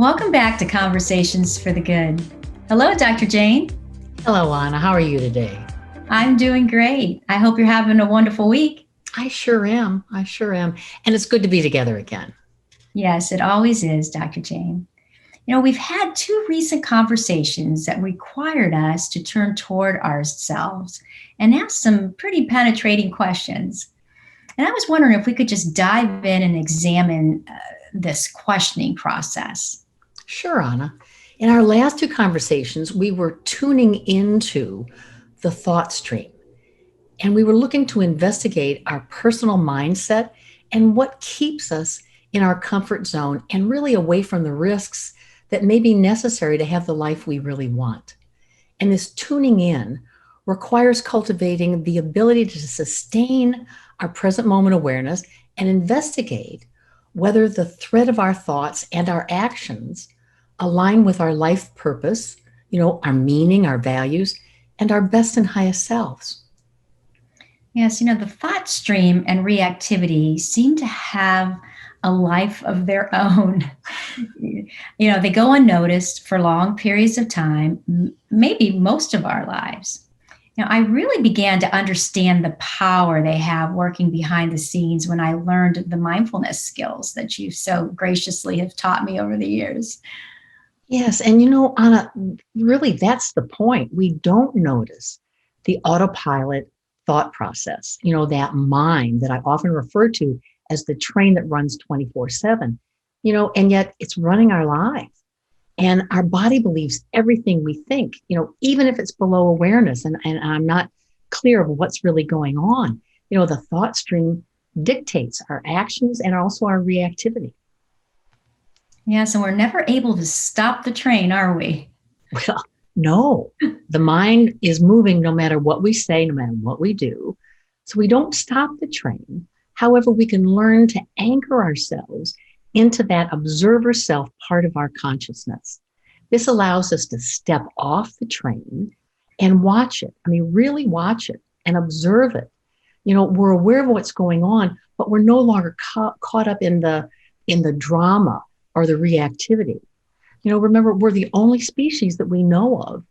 Welcome back to Conversations for the Good. Hello, Dr. Jane. Hello, Anna. How are you today? I'm doing great. I hope you're having a wonderful week. I sure am. I sure am. And it's good to be together again. Yes, it always is, Dr. Jane. We've had two recent conversations that required us to turn toward ourselves and ask some pretty penetrating questions. And I was wondering if we could just dive in and examine this questioning process. Sure, Anna. In our last two conversations, we were tuning into the thought stream and we were looking to investigate our personal mindset and what keeps us in our comfort zone and really away from the risks that may be necessary to have the life we really want. And this tuning in requires cultivating the ability to sustain our present moment awareness and investigate whether the thread of our thoughts and our actions align with our life purpose, our meaning, our values, and our best and highest selves. Yes, the thought stream and reactivity seem to have a life of their own. They go unnoticed for long periods of time, maybe most of our lives. I really began to understand the power they have working behind the scenes when I learned the mindfulness skills that you so graciously have taught me over the years. Yes. And Anna, really, that's the point. We don't notice the autopilot thought process, that mind that I often refer to as the train that runs 24/7, and yet it's running our life. And our body believes everything we think, even if it's below awareness and I'm not clear of what's really going on. The thought stream dictates our actions and also our reactivity. Yes, and we're never able to stop the train, are we? Well, no, the mind is moving no matter what we say, no matter what we do. So we don't stop the train. However, we can learn to anchor ourselves into that observer self part of our consciousness. This allows us to step off the train and watch it. I mean, really watch it and observe it. We're aware of what's going on, but we're no longer caught up in the drama or the reactivity. Remember, we're the only species that we know of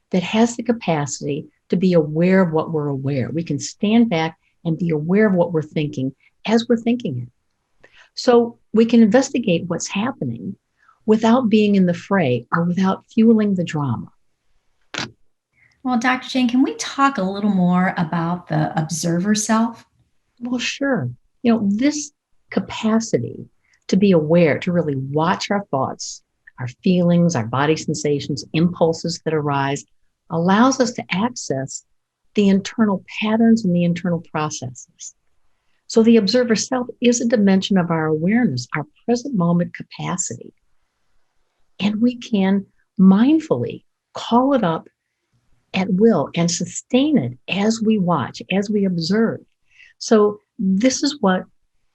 that has the capacity to be aware of what we're aware. We can stand back and be aware of what we're thinking as we're thinking it. So we can investigate what's happening without being in the fray or without fueling the drama. Well, Dr. Jane, can we talk a little more about the observer self? Well, sure. This capacity to be aware, to really watch our thoughts, our feelings, our body sensations, impulses that arise, allows us to access the internal patterns and the internal processes. So the observer self is a dimension of our awareness, our present moment capacity. And we can mindfully call it up at will and sustain it as we watch, as we observe. So this is what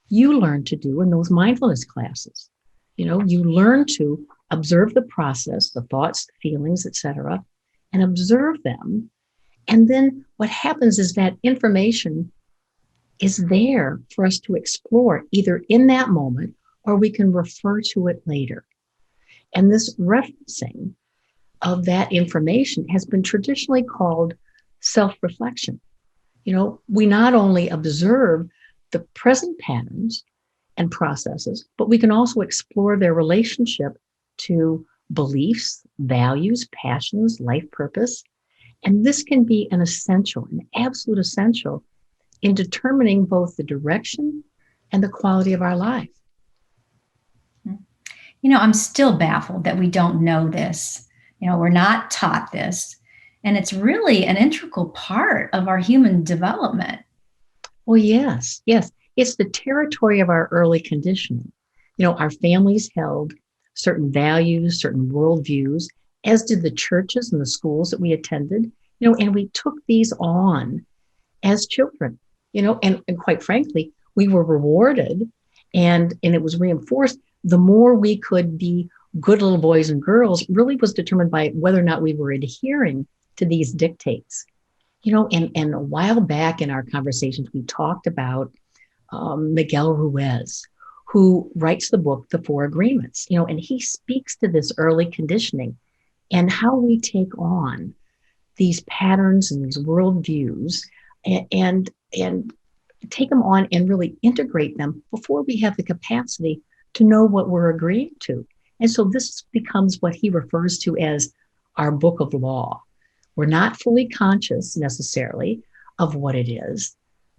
you learn to do in those mindfulness classes. You learn to observe the process, the thoughts, the feelings, etc., and observe them. And then what happens is that information is there for us to explore either in that moment or we can refer to it later. And this referencing of that information has been traditionally called self-reflection. We not only observe the present patterns and processes, but we can also explore their relationship to beliefs, values, passions, life purpose. And this can be an absolute essential in determining both the direction and the quality of our life. I'm still baffled that we don't know this. We're not taught this. And it's really an integral part of our human development. Well, yes. It's the territory of our early conditioning. Our families held certain values, certain worldviews, as did the churches and the schools that we attended, and we took these on as children, and quite frankly, we were rewarded and it was reinforced. The more we could be good little boys and girls really was determined by whether or not we were adhering to these dictates. And a while back in our conversations, we talked about Miguel Ruiz, who writes the book, The Four Agreements, and he speaks to this early conditioning and how we take on these patterns and these worldviews and take them on and really integrate them before we have the capacity to know what we're agreeing to. And so this becomes what he refers to as our book of law. We're not fully conscious necessarily of what it is,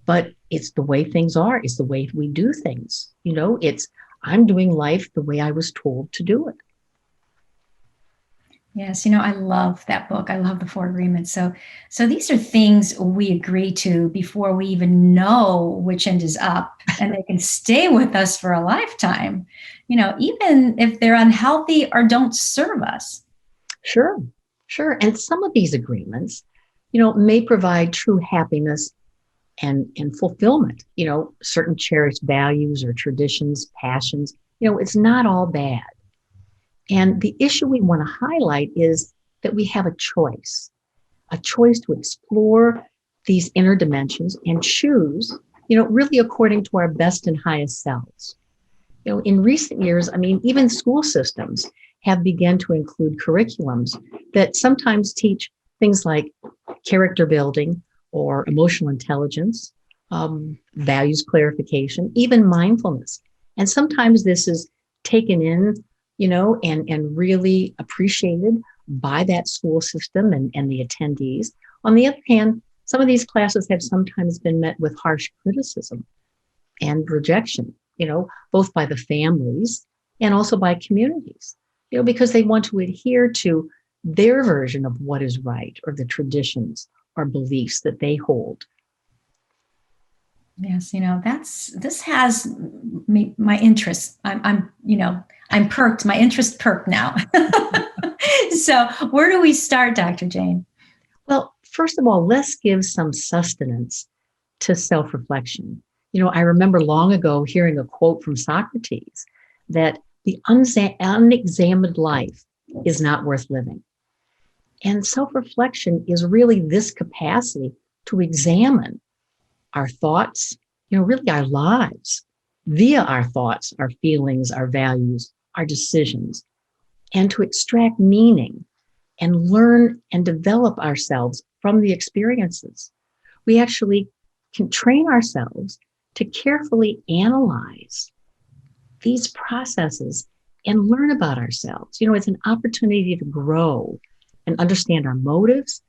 but it's the way things are. It's the way we do things. It's I'm doing life the way I was told to do it. Yes, I love that book. I love the Four Agreements. So these are things we agree to before we even know which end is up, and they can stay with us for a lifetime, even if they're unhealthy or don't serve us. Sure, sure. And some of these agreements, may provide true happiness and fulfillment, certain cherished values or traditions, passions, it's not all bad. And the issue we want to highlight is that we have a choice to explore these inner dimensions and choose, really according to our best and highest selves. In recent years, even school systems have begun to include curriculums that sometimes teach things like character building or emotional intelligence, values clarification, even mindfulness. And sometimes this is taken in, and really appreciated by that school system and the attendees. On the other hand, some of these classes have sometimes been met with harsh criticism and rejection, both by the families and also by communities, because they want to adhere to their version of what is right or the traditions or beliefs that they hold. Yes, this has me my interest. I'm perked. My interest perked now. So where do we start, Dr. Jane? Well, first of all, let's give some sustenance to self-reflection. I remember long ago hearing a quote from Socrates that the unexamined life is not worth living. And self-reflection is really this capacity to examine our thoughts, really our lives via our thoughts, our feelings, our values, our decisions, and to extract meaning and learn and develop ourselves from the experiences. We actually can train ourselves to carefully analyze these processes and learn about ourselves. It's an opportunity to grow and understand our motives,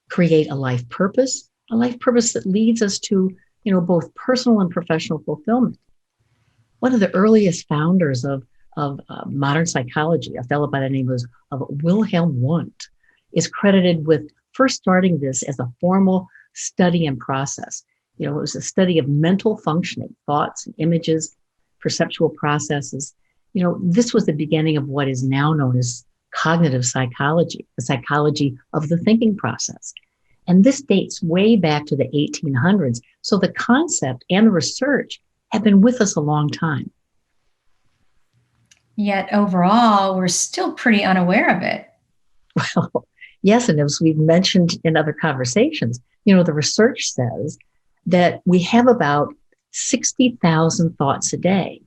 create a life purpose that leads us to, both personal and professional fulfillment. One of the earliest founders of modern psychology, a fellow by the name of Wilhelm Wundt, is credited with first starting this as a formal study and process. It was a study of mental functioning, thoughts and images, perceptual processes. This was the beginning of what is now known as cognitive psychology, the psychology of the thinking process. And this dates way back to the 1800s. So the concept and the research have been with us a long time. Yet overall, we're still pretty unaware of it. Well, yes, and as we've mentioned in other conversations, the research says that we have about 60,000 thoughts a day.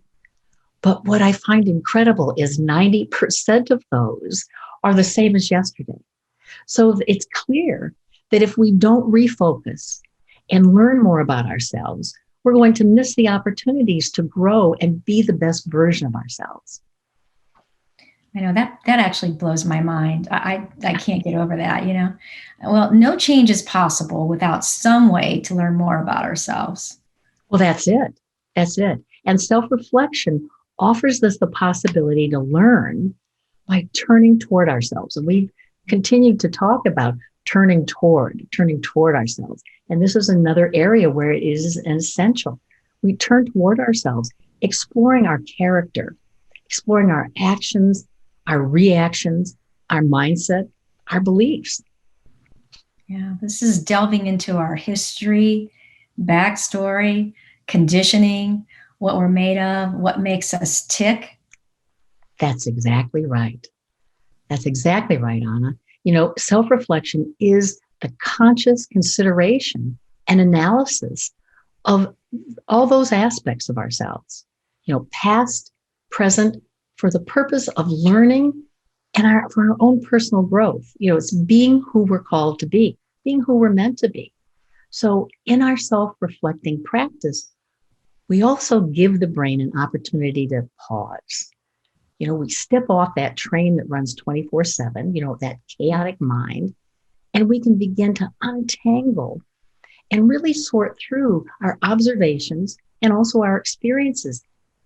But what I find incredible is 90% of those are the same as yesterday. So it's clear that if we don't refocus and learn more about ourselves, we're going to miss the opportunities to grow and be the best version of ourselves. I know that actually blows my mind. I can't get over that, Well, no change is possible without some way to learn more about ourselves. Well, that's it. That's it. And self-reflection offers us the possibility to learn by turning toward ourselves. And we've continued to talk about turning toward ourselves. And this is another area where it is essential. We turn toward ourselves, exploring our character, exploring our actions, our reactions, our mindset, our beliefs. Yeah, this is delving into our history, backstory, conditioning, what we're made of, what makes us tick. That's exactly right. That's exactly right, Anna. Self-reflection is the conscious consideration and analysis of all those aspects of ourselves. past, present, for the purpose of learning and for our own personal growth. It's being who we're called to be, being who we're meant to be. So in our self-reflecting practice, we also give the brain an opportunity to pause. We step off that train that runs 24/7, that chaotic mind, and we can begin to untangle and really sort through our observations and also our experiences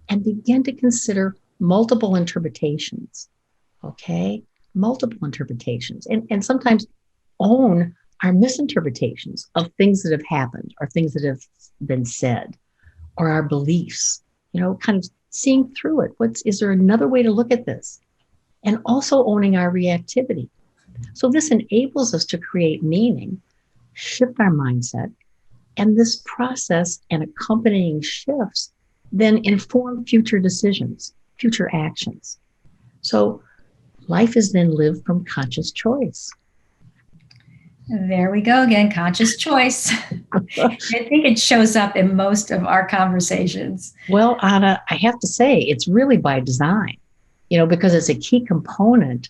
and begin to consider multiple interpretations. Okay? Multiple interpretations. And sometimes own our misinterpretations of things that have happened or things that have been said or our beliefs, kind of seeing through it. Is there another way to look at this? And also owning our reactivity. So this enables us to create meaning, shift our mindset, and this process and accompanying shifts then inform future decisions, future actions. So life is then lived from conscious choice. There we go again, conscious choice. I think it shows up in most of our conversations. Well, Anna, I have to say, it's really by design, because it's a key component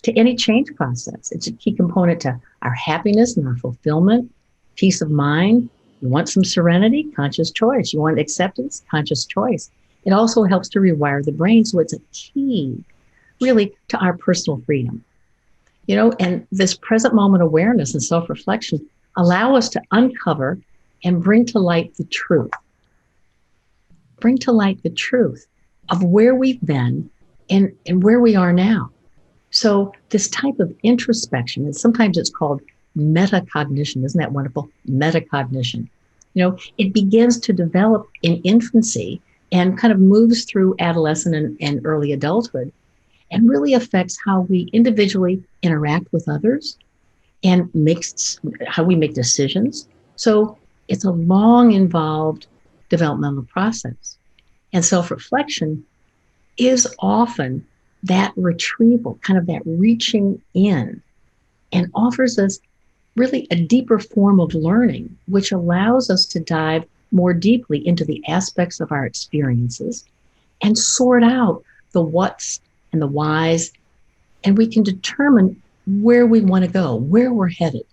to any change process. It's a key component to our happiness and our fulfillment, peace of mind. You want some serenity? Conscious choice. You want acceptance? Conscious choice. It also helps to rewire the brain. So it's a key, really, to our personal freedom. And this present moment awareness and self-reflection allow us to uncover and bring to light the truth. Bring to light the truth of where we've been and where we are now. So this type of introspection, and sometimes it's called metacognition. Isn't that wonderful? Metacognition. It begins to develop in infancy and kind of moves through adolescent and early adulthood and really affects how we individually interact with others and how we make decisions. So it's a long, involved developmental process. And self-reflection is often that retrieval, kind of that reaching in, and offers us really a deeper form of learning, which allows us to dive more deeply into the aspects of our experiences and sort out the what's and the whys, and we can determine where we want to go, where we're headed.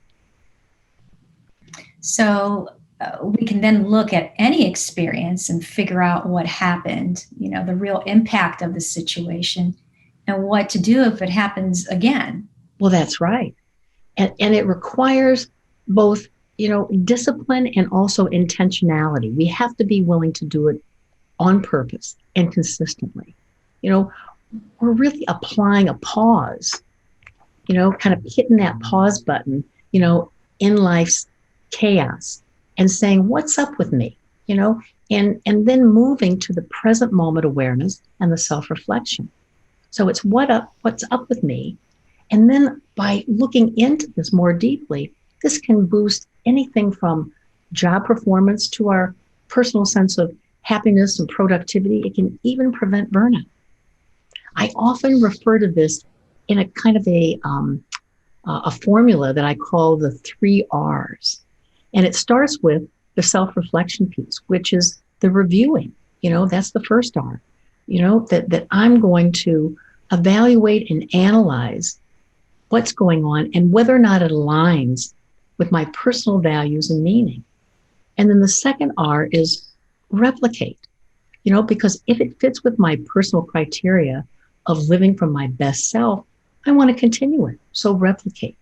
So we can then look at any experience and figure out what happened, the real impact of the situation and what to do if it happens again. Well, that's right. And it requires both, discipline and also intentionality. We have to be willing to do it on purpose and consistently. We're really applying a pause, kind of hitting that pause button, in life's chaos and saying, what's up with me, and then moving to the present moment awareness and the self-reflection. So it's what's up with me. And then by looking into this more deeply, this can boost anything from job performance to our personal sense of happiness and productivity. It can even prevent burnout. I often refer to this in a kind of a formula that I call the 3 R's. And it starts with the self-reflection piece, which is the reviewing. That's the first R. That I'm going to evaluate and analyze what's going on and whether or not it aligns with my personal values and meaning. And then the second R is replicate, because if it fits with my personal criteria of living from my best self, I want to continue it. So replicate.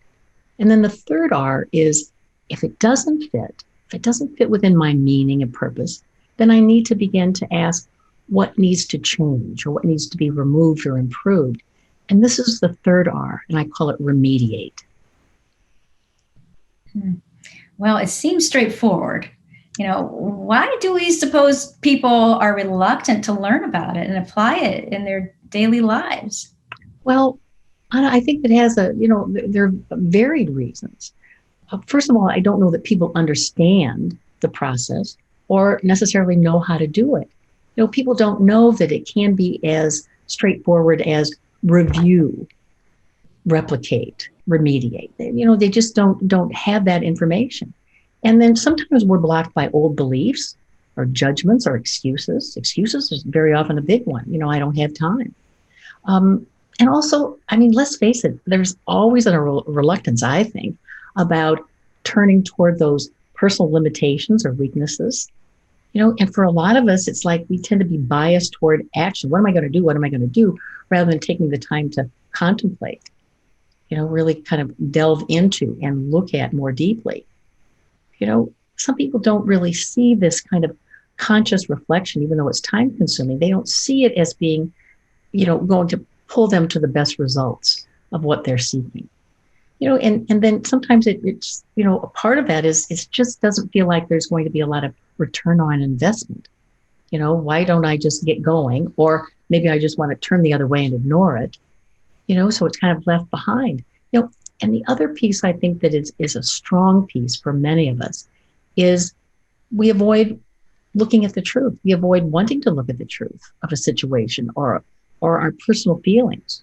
And then the third R is if it doesn't fit within my meaning and purpose, then I need to begin to ask what needs to change or what needs to be removed or improved. And this is the third R, and I call it remediate. Well, it seems straightforward. Why do we suppose people are reluctant to learn about it and apply it in their daily lives? Well, I think it has there are varied reasons. First of all, I don't know that people understand the process or necessarily know how to do it. People don't know that it can be as straightforward as review, replicate, remediate. They just don't have that information. And then sometimes we're blocked by old beliefs or judgments or excuses. Excuses is very often a big one. I don't have time. Um, and also, let's face it, there's always a reluctance, I think, about turning toward those personal limitations or weaknesses. And for a lot of us, it's like we tend to be biased toward action. What am I going to do? What am I going to do? Rather than taking the time to contemplate, really kind of delve into and look at more deeply. Some people don't really see this kind of conscious reflection, even though it's time consuming. They don't see it as being, going to pull them to the best results of what they're seeking. And then sometimes it's, a part of that is it just doesn't feel like there's going to be a lot of return on investment. Why don't I just get going? Or maybe I just want to turn the other way and ignore it, so it's kind of left behind. And the other piece I think that is a strong piece for many of us is we avoid looking at the truth. We avoid wanting to look at the truth of a situation or our personal feelings.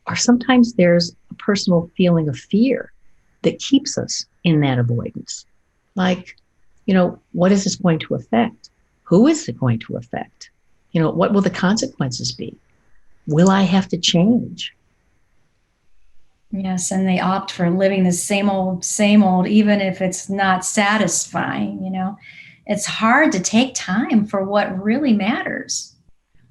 Or sometimes there's a personal feeling of fear that keeps us in that avoidance. Like, what is this going to affect? Who is it going to affect? What will the consequences be? Will I have to change? Yes, and they opt for living the same old, even if it's not satisfying. It's hard to take time for what really matters.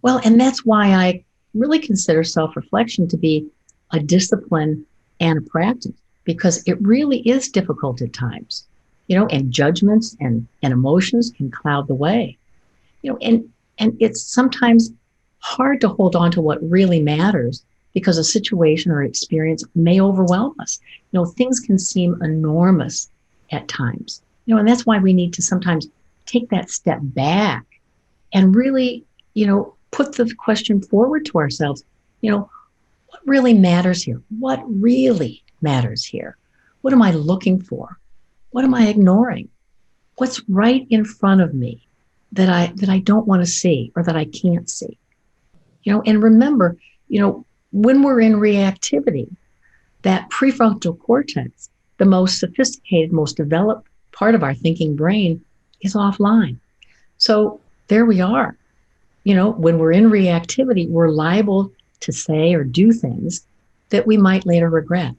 Well, and that's why I really consider self-reflection to be a discipline and a practice, because it really is difficult at times, and judgments and emotions can cloud the way, and it's sometimes hard to hold on to what really matters because a situation or experience may overwhelm us. Things can seem enormous at times, and that's why we need to sometimes take that step back and really, put the question forward to ourselves, what really matters here? What really matters here? What am I looking for? What am I ignoring? What's right in front of me that I don't want to see or that I can't see? And remember, when we're in reactivity, that prefrontal cortex, the most sophisticated, most developed part of our thinking brain, is offline. So there we are. When we're in reactivity, we're liable to say or do things that we might later regret,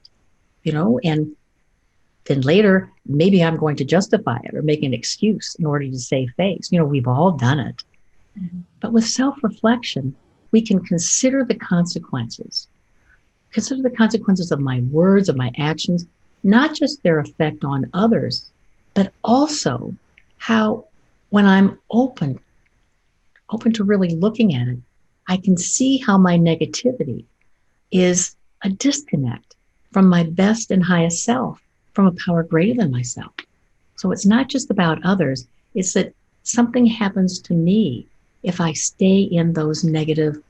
and then later, maybe I'm going to justify it or make an excuse in order to save face. We've all done it. Mm-hmm. But with self-reflection, we can consider the consequences. Consider the consequences of my words, of my actions, not just their effect on others, but also how when I'm open to really looking at it, I can see how my negativity is a disconnect from my best and highest self, from a power greater than myself. So it's not just about others, it's that something happens to me if I stay in those negative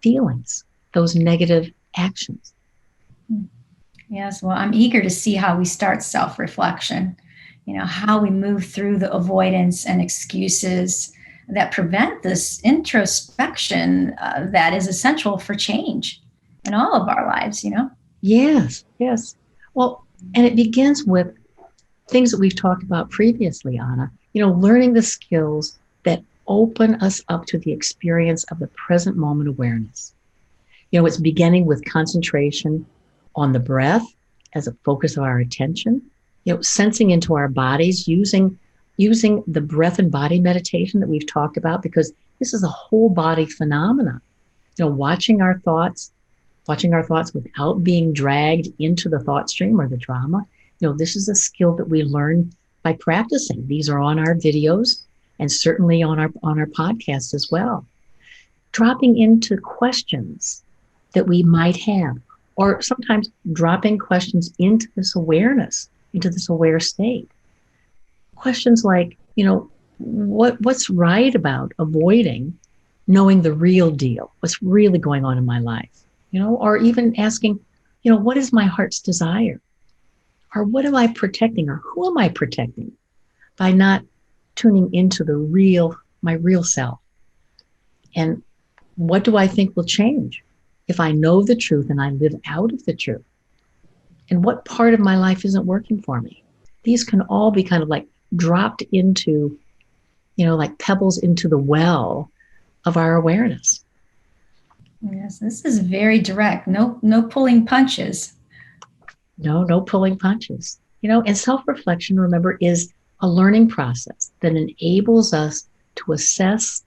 feelings, those negative actions. Yes, well, I'm eager to see how we start self-reflection, how we move through the avoidance and excuses that prevent this introspection that is essential for change in all of our lives. Yes, yes. Well, and it begins with things that we've talked about previously, Anna, learning the skills that open us up to the experience of the present moment awareness. It's beginning with concentration on the breath as a focus of our attention, sensing into our bodies, using the breath and body meditation that we've talked about, because this is a whole body phenomena. Watching our thoughts without being dragged into the thought stream or the drama. This is a skill that we learn by practicing. These are on our videos and certainly on our podcast as well. Dropping into questions that we might have, or sometimes dropping questions into this awareness, into this aware state. Questions like, what's right about avoiding knowing the real deal, what's really going on in my life, or even asking, what is my heart's desire? Or what am I protecting, or who am I protecting by not tuning into my real self? And what do I think will change if I know the truth and I live out of the truth? And what part of my life isn't working for me? These can all be kind of like dropped into like pebbles into the well of our awareness. Yes, this is very direct. No, no pulling punches. No pulling punches. And self reflection, remember, is a learning process that enables us to assess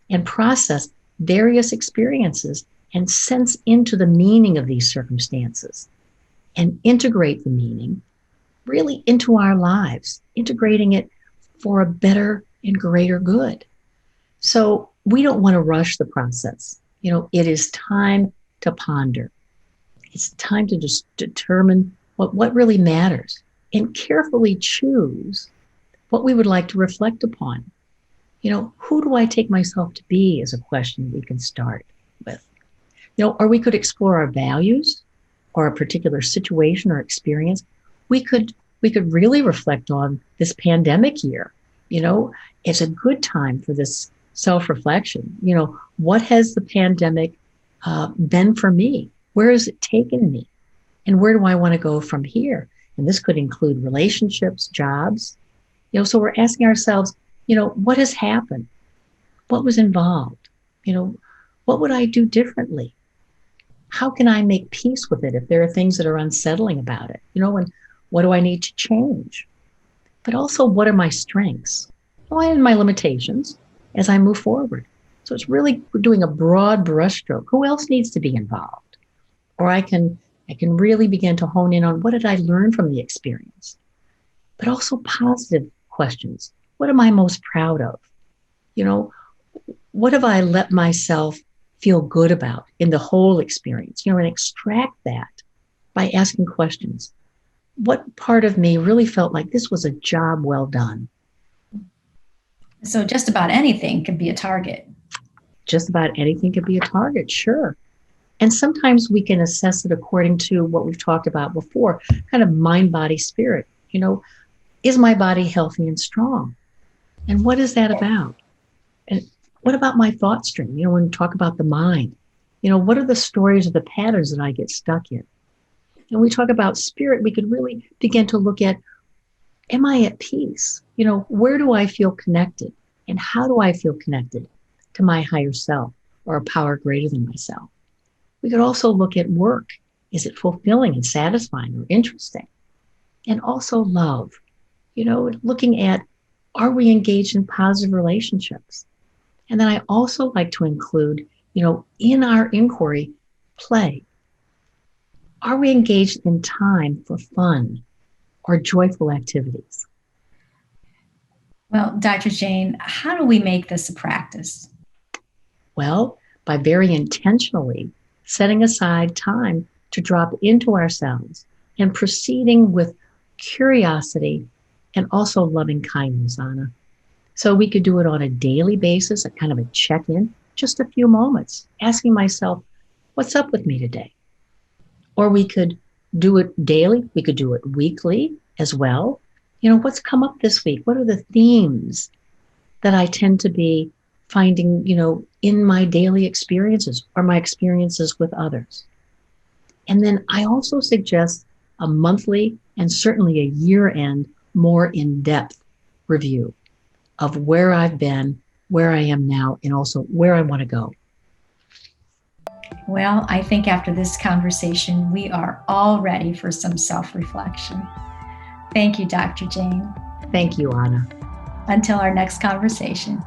and process various experiences and sense into the meaning of these circumstances and integrate the meaning really into our lives, integrating it for a better and greater good. So we don't want to rush the process. It is time to ponder. It's time to just determine what really matters and carefully choose what we would like to reflect upon. Who do I take myself to be is a question we can start with. Or we could explore our values or a particular situation or experience. We could really reflect on this pandemic year. It's a good time for this self-reflection. What has the pandemic been for me? Where has it taken me? And where do I want to go from here? And this could include relationships, jobs. So we're asking ourselves, what has happened? What was involved? What would I do differently? How can I make peace with it if there are things that are unsettling about it? And what do I need to change? But also, what are my strengths? And my limitations as I move forward. So it's really doing a broad brushstroke. Who else needs to be involved? Or I can really begin to hone in on what did I learn from the experience? But also positive questions. What am I most proud of? What have I let myself feel good about in the whole experience? And extract that by asking questions. What part of me really felt like this was a job well done? So just about anything could be a target. Just about anything could be a target, sure. And sometimes we can assess it according to what we've talked about before, kind of mind, body, spirit. Is my body healthy and strong? And what is that about? And what about my thought stream? When we talk about the mind, what are the stories or the patterns that I get stuck in? And we talk about spirit, we could really begin to look at, am I at peace? Where do I feel connected? And how do I feel connected to my higher self or a power greater than myself? We could also look at work. Is it fulfilling and satisfying or interesting? And also love, looking at, are we engaged in positive relationships? And then I also like to include, in our inquiry, play. Are we engaged in time for fun or joyful activities? Well, Dr. Jane, how do we make this a practice? Well, by very intentionally setting aside time to drop into ourselves and proceeding with curiosity and also loving kindness, Anna. So we could do it on a daily basis, a kind of a check-in, just a few moments, asking myself, what's up with me today? Or we could do it daily. We could do it weekly as well. What's come up this week? What are the themes that I tend to be finding, in my daily experiences or my experiences with others? And then I also suggest a monthly and certainly a year-end, more in-depth review of where I've been, where I am now, and also where I want to go. Well, I think after this conversation, we are all ready for some self-reflection. Thank you, Dr. Jane. Thank you, Anna. Until our next conversation.